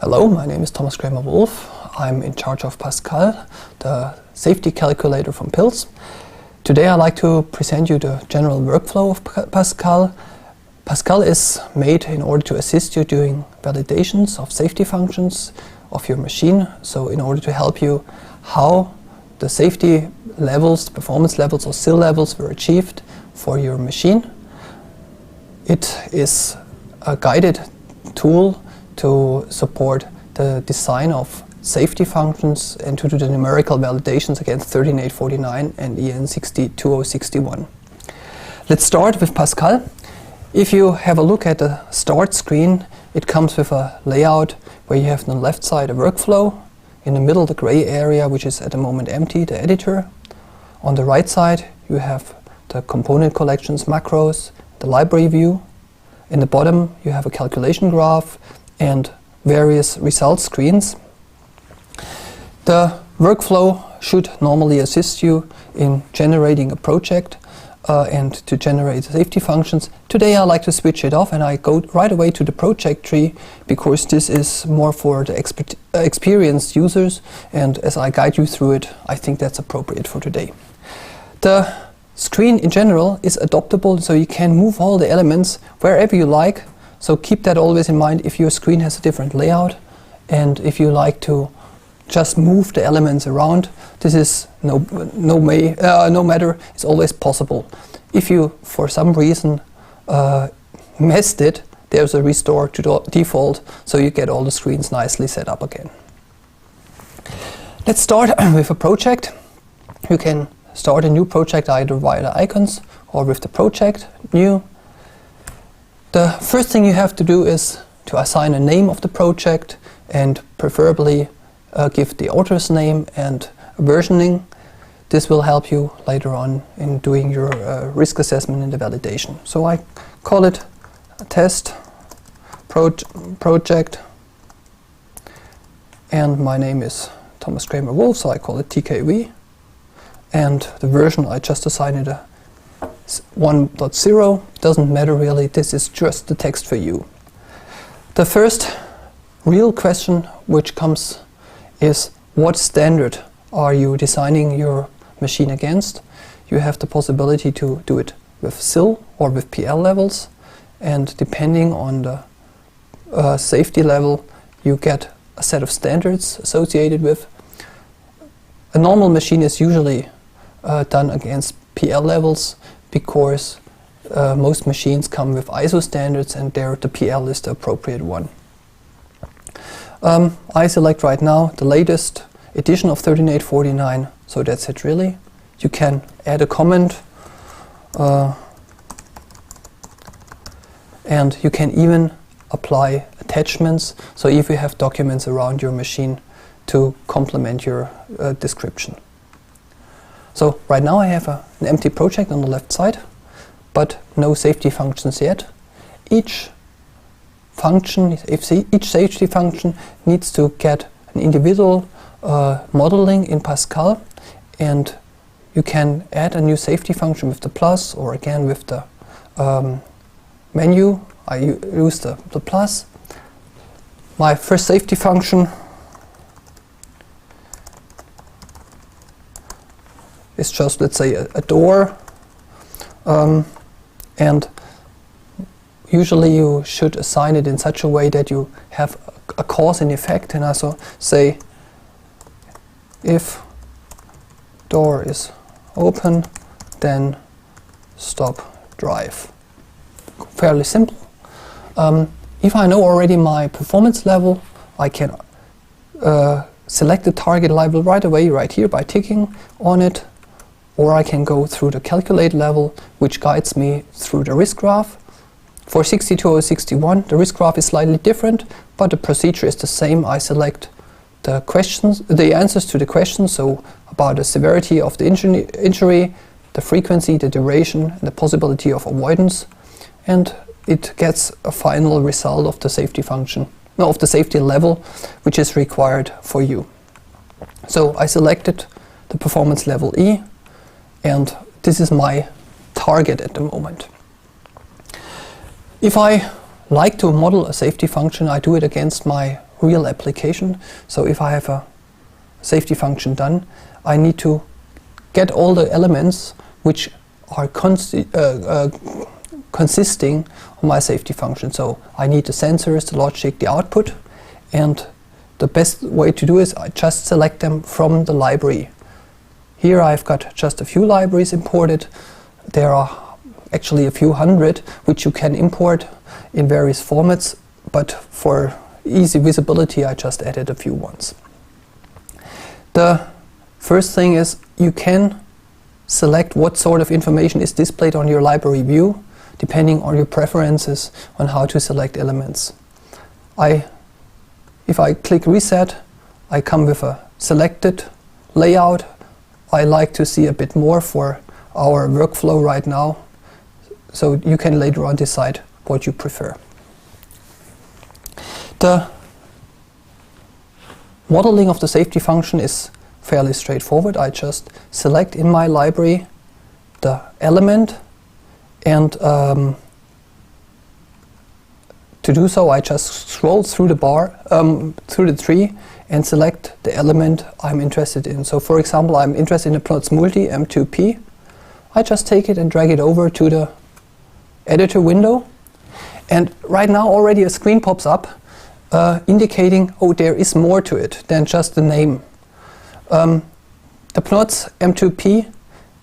Hello, my name is Thomas Kramer-Wolf. I'm in charge of PAScal, the safety calculator from Pilz. Today I'd like to present you the general workflow of PAScal. PAScal is made in order to assist you doing validations of safety functions of your machine. So in order to help you how the safety levels, performance levels or SIL levels were achieved for your machine. It is a guided tool to support the design of safety functions and to do the numerical validations against 13849 and EN 62061. Let's start with PAScal. If you have a look at the start screen, it comes with a layout where you have on the left side a workflow, in the middle the gray area, which is at the moment empty, the editor. On the right side you have the component collections, macros, the library view. In the bottom you have a calculation graph and various result screens. The workflow should normally assist you in generating a project and to generate safety functions. Today I like to switch it off and I go right away to the project tree because this is more for the experienced users, and as I guide you through it, I think that's appropriate for today. The screen in general is adaptable, so you can move all the elements wherever you like, so keep that always in mind if your screen has a different layout and if you like to just move the elements around. This is no matter, it's always possible. If you for some reason messed it, there's a restore to default, so you get all the screens nicely set up again. Let's start with a project. You can start a new project either via the icons or with the project new. The first thing you have to do is to assign a name of the project and preferably give the author's name and versioning. This will help you later on in doing your risk assessment and the validation. So I call it a test project, and my name is Thomas Kramer-Wolf, so I call it TKV, and the version I just assigned it a 1.0. Doesn't matter really, this is just the text for you. The first real question which comes is, what standard are you designing your machine against? You have the possibility to do it with SIL or with PL levels, and depending on the safety level you get a set of standards associated with. A normal machine is usually done against PL levels because most machines come with ISO standards and there the PL is the appropriate one. I select right now the latest edition of 13849, so that's it really. You can add a comment and you can even apply attachments, so if you have documents around your machine to complement your description. So right now I have an empty project on the left side, but no safety functions yet. Each safety function needs to get an individual modeling in PAScal, and you can add a new safety function with the plus or again with the menu. I use the plus. My first safety function is just, let's say, a door, and usually you should assign it in such a way that you have a cause and effect, and also say if door is open then stop drive. Fairly simple. If I know already my performance level, I can select the target level right away, right here, by ticking on it, or I can go through the calculate level, which guides me through the risk graph. For 62061 the risk graph is slightly different, but the procedure is the same. I select the answers to the questions, so about the severity of the injury, the frequency, the duration, and the possibility of avoidance, and it gets a final result of the safety function, no, of the safety level which is required for you. So I selected the performance level E, and this is my target at the moment. If I like to model a safety function, I do it against my real application. So if I have a safety function done, I need to get all the elements which are consisting of my safety function. So I need the sensors, the logic, the output, and the best way to do is I just select them from the library. Here I've got just a few libraries imported. There are actually a few hundred which you can import in various formats, but for easy visibility I just added a few ones. The first thing is you can select what sort of information is displayed on your library view depending on your preferences on how to select elements. If I click reset, I come with a selected layout. I like to see a bit more for our workflow right now, so you can later on decide what you prefer. The modeling of the safety function is fairly straightforward. I just select in my library the element, and to do so I just scroll through the bar, through the tree, and select the element I'm interested in. So for example, I'm interested in the PLOTS Multi M2P. I just take it and drag it over to the editor window, and right now already a screen pops up indicating, oh, there is more to it than just the name. The PLOTS M2P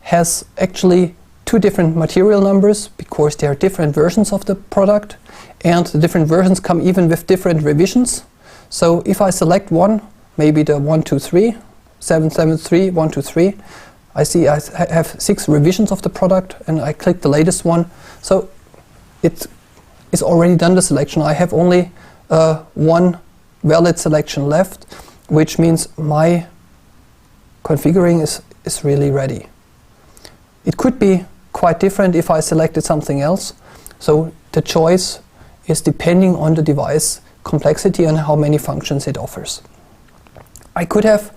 has actually two different material numbers because there are different versions of the product, and the different versions come even with different revisions. So if I select one, maybe the 123, 773, 123, I see I have 6 revisions of the product, and I click the latest one. So it is already done the selection. I have only one valid selection left, which means my configuring is really ready. It could be quite different if I selected something else. So the choice is depending on the device complexity and how many functions it offers. I could have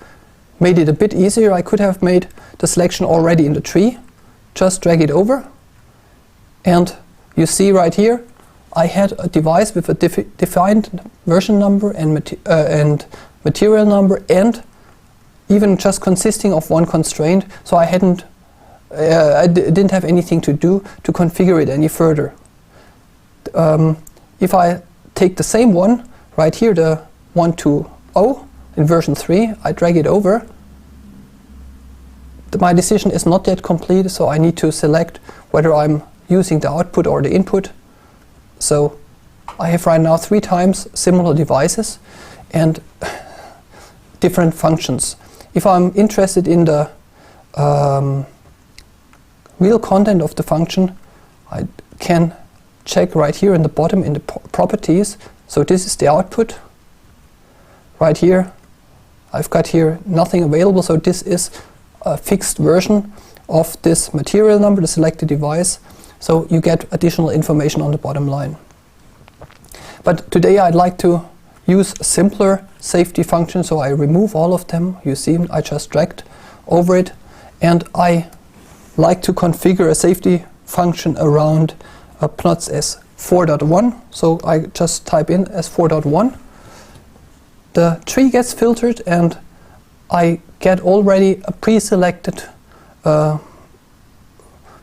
made it a bit easier. I could have made the selection already in the tree. Just drag it over, and you see right here I had a device with a defined version number and material number, and even just consisting of one constraint, so I didn't have anything to do to configure it any further. If I take the same one right here, the 1.2.0 in version 3, I drag it over. My decision is not yet complete, so I need to select whether I'm using the output or the input. So I have right now 3 times similar devices and different functions. If I'm interested in the real content of the function, I can check right here in the bottom in the properties. So this is the output. Right here, I've got here nothing available, so this is a fixed version of this material number, the selected device. So you get additional information on the bottom line. But today I'd like to use a simpler safety function, so I remove all of them. You see, I just dragged over it, and I like to configure a safety function around PLOTS as 4.1. So I just type in as 4.1. The tree gets filtered, and I get already a pre-selected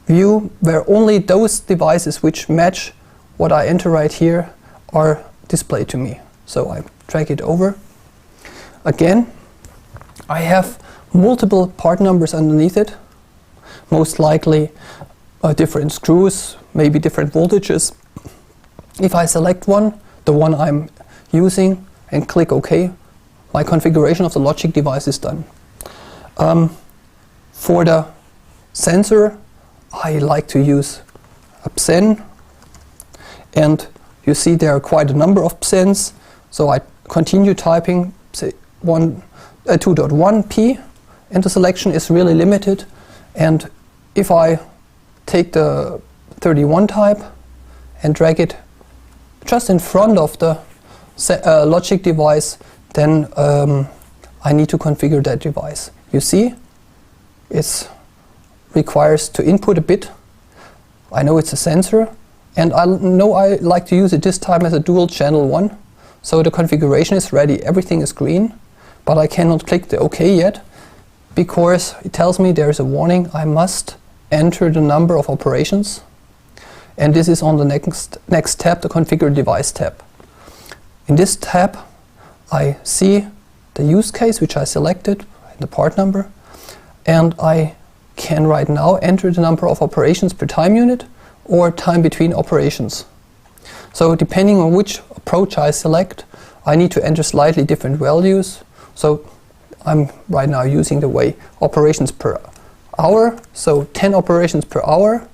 view where only those devices which match what I enter right here are displayed to me. So I drag it over. Again, I have multiple part numbers underneath it, most likely different screws, maybe different voltages. If I select one, the one I'm using, and click OK, my configuration of the logic device is done. For the sensor, I like to use a PSEN, and you see there are quite a number of PSENs, so I continue typing, say 2.1p, and the selection is really limited. And if I take the 31 type and drag it just in front of the logic device, then I need to configure that device. You see, it requires to input a bit. I know it's a sensor, and I know I like to use it this time as a dual channel one. So the configuration is ready, everything is green, but I cannot click the OK yet because it tells me there is a warning I must enter the number of operations, and this is on the next tab, the Configure Device tab. In this tab I see the use case which I selected, the part number, and I can right now enter the number of operations per time unit or time between operations. So depending on which approach I select, I need to enter slightly different values. So I'm right now using the way operations per hour, so 10 operations per hour.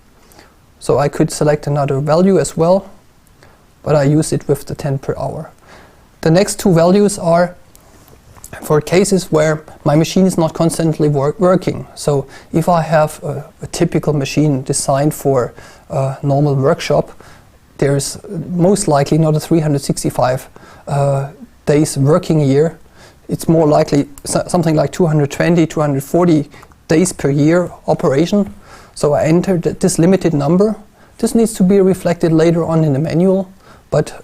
So I could select another value as well, but I use it with the 10 per hour. The next two values are for cases where my machine is not constantly working. So if I have a typical machine designed for a normal workshop, there's most likely not a 365 days working year. It's more likely something like 220, 240 days per year operation. So I entered this limited number. This needs to be reflected later on in the manual, but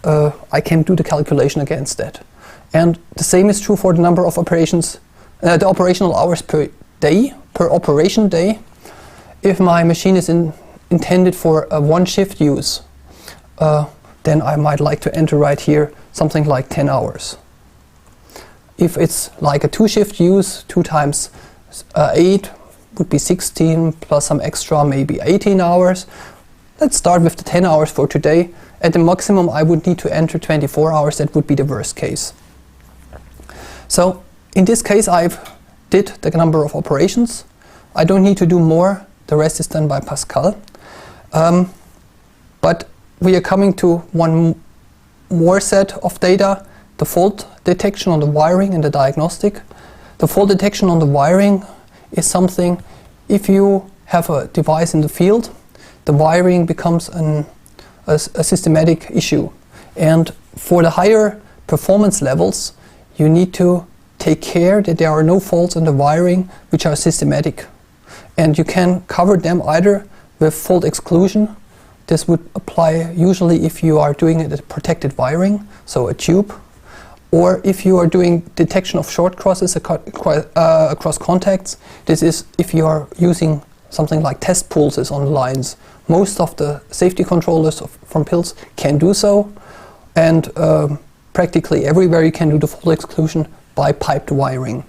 I can do the calculation against that. And the same is true for the number of operations, the operational hours per day, per operation day. If my machine is intended for a one shift use, then I might like to enter right here something like 10 hours. If it's like a two shift use, 2 times 8 would be 16 plus some extra, maybe 18 hours. Let's start with the 10 hours for today. At the maximum I would need to enter 24 hours, that would be the worst case. So in this case I've did the number of operations. I don't need to do more, the rest is done by PAScal. But we are coming to one more set of data, the fault detection on the wiring and the diagnostic. The fault detection on the wiring is something, if you have a device in the field, the wiring becomes a systematic issue. And for the higher performance levels, you need to take care that there are no faults in the wiring which are systematic. And you can cover them either with fault exclusion. This would apply usually if you are doing it at protected wiring, so a tube, or if you are doing detection of short crosses across contacts. This is if you are using something like test pulses on the lines. Most of the safety controllers from Pilz can do so, and practically everywhere you can do the fault exclusion by piped wiring.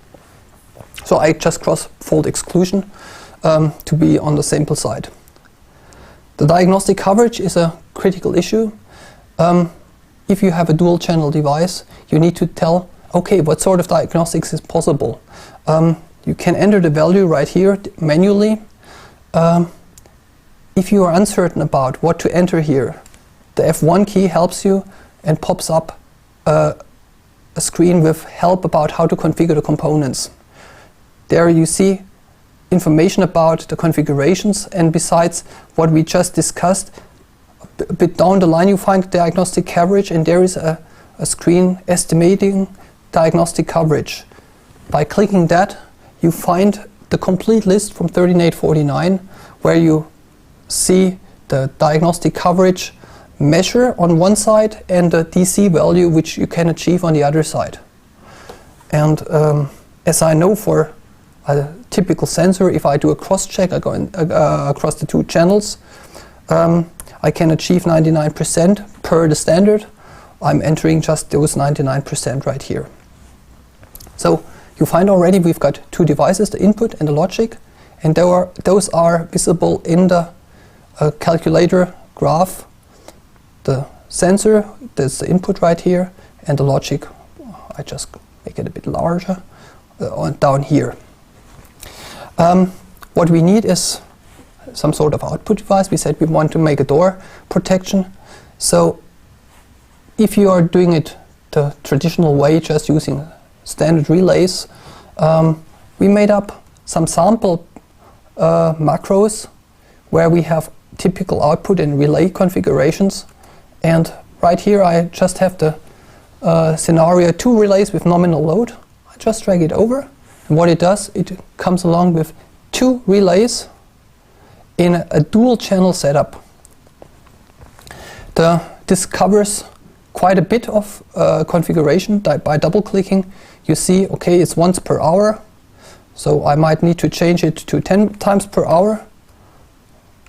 So I just cross fault exclusion to be on the sample side. The diagnostic coverage is a critical issue. If you have a dual channel device, you need to tell, okay, what sort of diagnostics is possible. You can enter the value right here manually. If you are uncertain about what to enter here, the F1 key helps you and pops up a screen with help about how to configure the components. There you see information about the configurations, and besides what we just discussed, a bit down the line you find diagnostic coverage, and there is a screen estimating diagnostic coverage. By clicking that, you find the complete list from 13849 where you see the diagnostic coverage measure on one side and the DC value which you can achieve on the other side. And as I know, for a typical sensor, if I do a cross-check across the two channels, I can achieve 99% per the standard. I'm entering just those 99% right here. So you find already we've got two devices, the input and the logic, and those are visible in the calculator graph. The sensor, there's the input right here, and the logic, I just make it a bit larger, down here. What we need is some sort of output device. We said we want to make a door protection. So if you are doing it the traditional way, just using standard relays, we made up some sample macros where we have typical output and relay configurations. And right here I just have the scenario 2 relays with nominal load. I just drag it over, and what it does, it comes along with 2 relays in a dual channel setup. This covers quite a bit of configuration. By double clicking you see, okay, it's once per hour, so I might need to change it to 10 times per hour,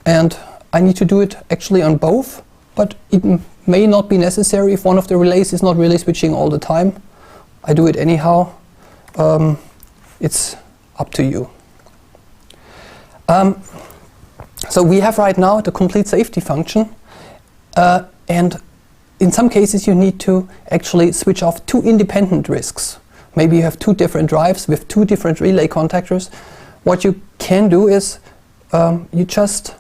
and I need to do it actually on both, but it may not be necessary if one of the relays is not really switching all the time. I do it anyhow. It's up to you. So we have right now the complete safety function, and in some cases you need to actually switch off two independent risks. Maybe you have two different drives with two different relay contactors. What you can do is you just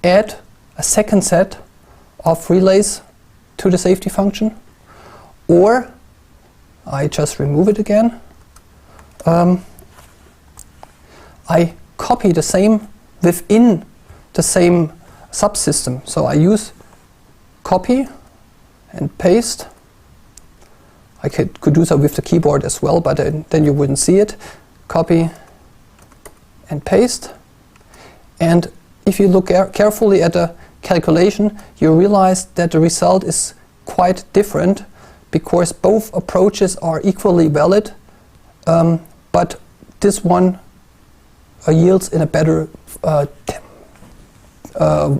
add a second set of relays to the safety function, or I just remove it again. I copy the same within the same subsystem. So I use copy and paste. I could do so with the keyboard as well, but then you wouldn't see it. Copy and paste. And if you look carefully at the calculation, you realize that the result is quite different, because both approaches are equally valid, but this one yields in a better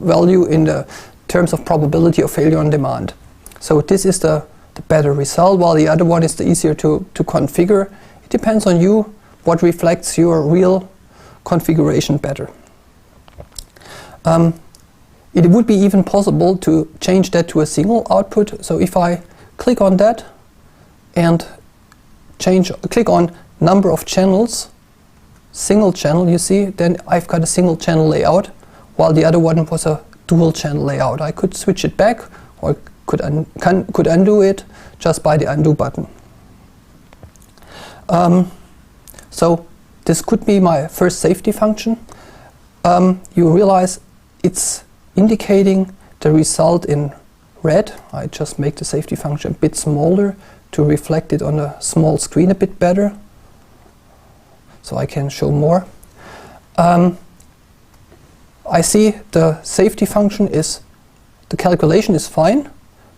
value in the terms of probability of failure on demand. So this is the better result, while the other one is the easier to configure. It depends on you what reflects your real configuration better. It would be even possible to change that to a single output. So if I click on that and click on number of channels, single channel, you see, then I've got a single channel layout, while the other one was a dual channel layout. I could switch it back, or could undo it just by the undo button. So this could be my first safety function. You realize it's indicating the result in red. I just make the safety function a bit smaller to reflect it on a small screen a bit better, so I can show more. I see the safety function is, the calculation is fine,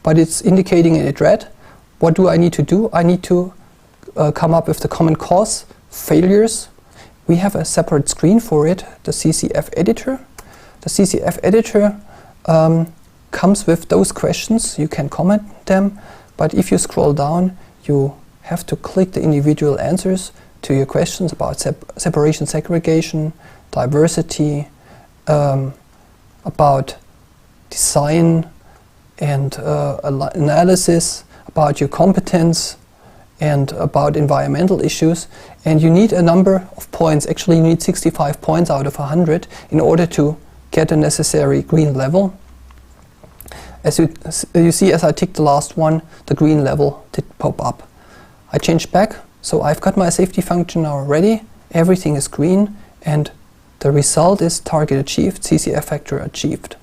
but it's indicating in it red. What do I need to do? I need to come up with the common cause failures. We have a separate screen for it, the Ccf Editor. The Ccf Editor comes with those questions. You can comment them, but if you scroll down, you have to click the individual answers to your questions about separation, segregation, diversity, about design and analysis, about your competence, and about environmental issues. And you need a number of points. Actually, you need 65 points out of 100 in order to get the necessary green level. As you see, as I ticked the last one, the green level did pop up. I changed back, so I've got my safety function now ready. Everything is green, and the result is target achieved, Ccf factor achieved.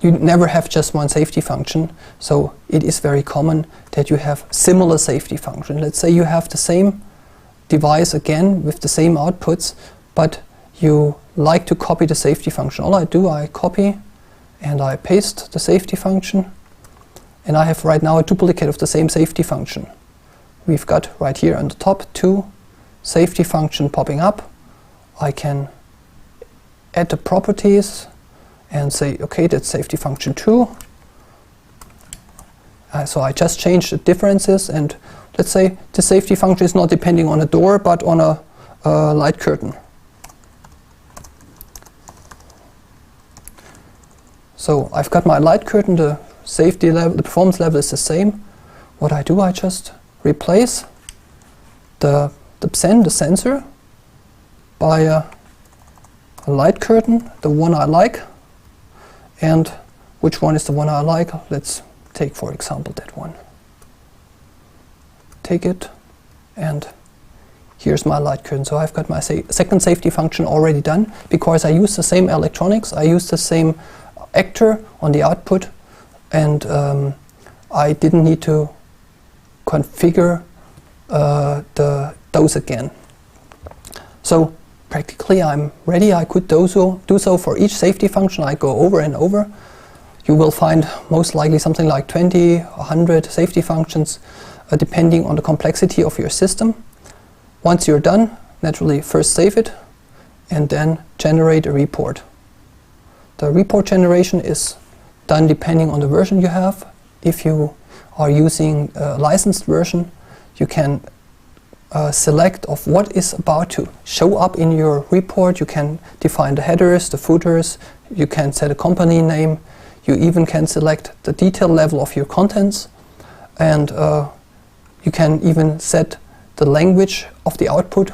You never have just one safety function, so it is very common that you have similar safety function. Let's say you have the same device again with the same outputs, but you like to copy the safety function. All I do, I copy and I paste the safety function, and I have right now a duplicate of the same safety function. We've got right here on the top two safety function popping up. I can add the properties and say, okay, that's safety function 2. So I just changed the differences, and let's say the safety function is not depending on a door but on a light curtain. So I've got my light curtain, the safety level, the performance level is the same. What I do, I just replace the sensor by a light curtain, the one I like. And which one is the one I like? Let's take, for example, that one. Take it, and here's my light curtain. So I've got my second safety function already done, because I use the same electronics, I use the same actor on the output, and I didn't need to configure those again. So practically I'm ready. I could do so for each safety function I go over and over. You will find most likely something like 20, 100 safety functions, depending on the complexity of your system. Once you're done, naturally first save it and then generate a report. The report generation is done depending on the version you have. If you are using a licensed version, you can select of what is about to show up in your report. You can define the headers, the footers, you can set a company name, you even can select the detail level of your contents, and you can even set the language of the output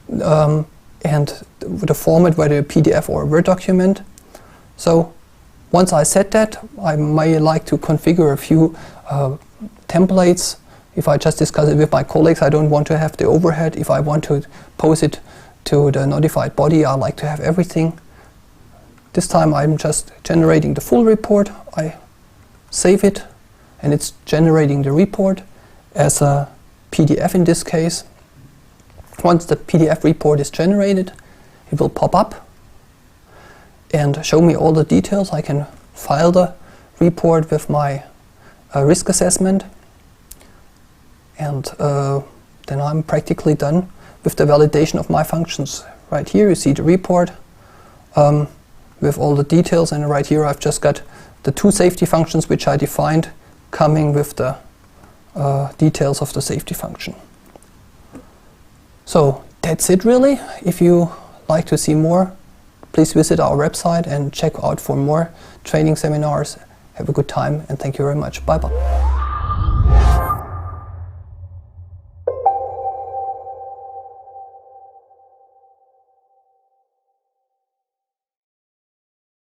and the format, whether a PDF or a Word document. So once I set that, I may like to configure a few templates. If I just discuss it with my colleagues, I don't want to have the overhead. If I want to post it to the notified body, I like to have everything. This time I'm just generating the full report. I save it and it's generating the report as a PDF in this case. Once the PDF report is generated, it will pop up and show me all the details. I can file the report with my risk assessment, and then I'm practically done with the validation of my functions. Right here you see the report with all the details, and right here I've just got the two safety functions which I defined coming with the details of the safety function. So that's it really. If you like to see more, please visit our website and check out for more training seminars. Have a good time and thank you very much. Bye bye.